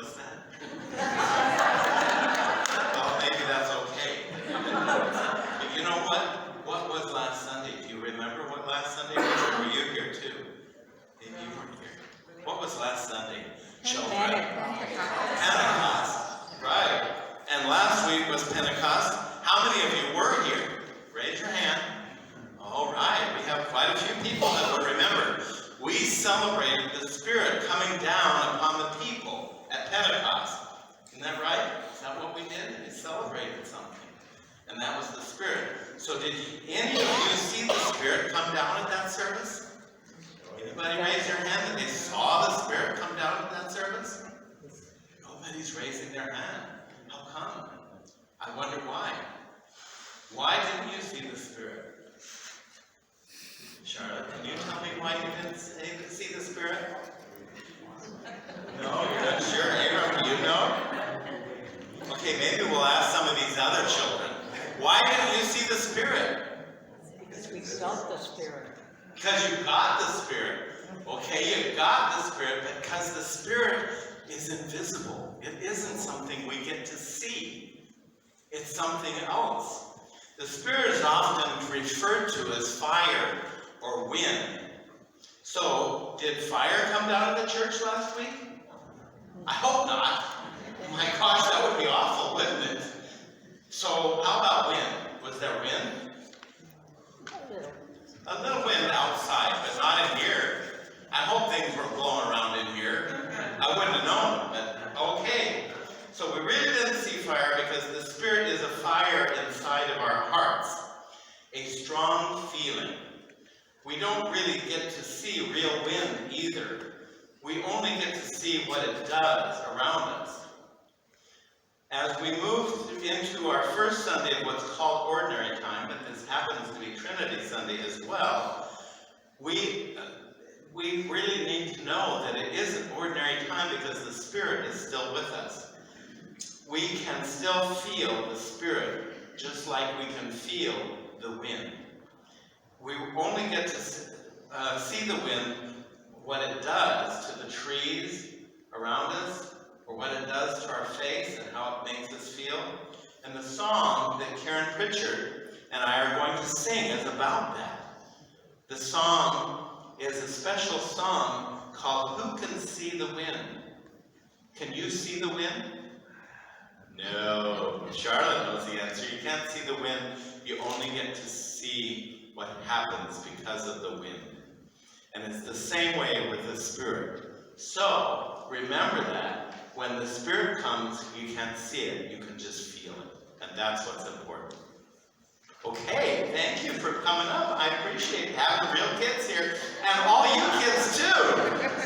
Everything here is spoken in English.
notice that? Well, maybe that's okay. But you know what? What was last Sunday? Do you remember what last Sunday was? Or were you here too? Maybe you weren't here. What was last Sunday? Children. Pentecost. Right. And last week was Pentecost. How many of you were here? Raise your hand. All right. We have quite a few people that will remember. We celebrated the Spirit coming down upon the people at Pentecost. Isn't that right? Is that what we did? We celebrated something. And that was the Spirit. So did any of you see the Spirit come down at that service? Anybody raise their hand that they saw the Spirit come down at that service? Nobody's raising their hand. How come? I wonder why. Why didn't you see the Spirit? Charlotte, can you tell me why you didn't see the Spirit? No, you're not sure. Abram, do you know? Okay, maybe we'll ask some of these other children. Why didn't you see the Spirit? Because we got the Spirit. Because you got the Spirit. Okay, you got the Spirit because the Spirit is invisible. It isn't something we get to see. It's something else. The Spirit is often referred to as fire or wind. So, did fire come down to the church last week? I hope not. My gosh, that would be awful, wouldn't it? So, how about wind? Was there wind? A little wind outside, but not in here. I hope things were blowing around in here. I wouldn't have known, but okay. So we really didn't see fire because the Spirit is a fire inside of our hearts. A strong feeling. We don't really get to see real wind either. We only get to see what it does around us. As we move into our first Sunday of what's called ordinary time, but this happens to be Trinity Sunday as well, we really need to know that it isn't ordinary time because the Spirit is still with us. We can still feel the Spirit just like we can feel the wind. We only get to see the wind, what it does to the trees around us, or what it does to our face and how it makes us feel. And the song that Karen Pritchard and I are going to sing is about that. The song is a special song called Who Can See the Wind? Can you see the wind? No. Charlotte knows the answer. You can't see the wind. You only get to see what happens because of the wind. And it's the same way with the Spirit. So, remember that. When the Spirit comes, you can't see it. You can just feel it. And that's what's important. Okay, thank you for coming up. I appreciate having the real kids here. And all you kids too.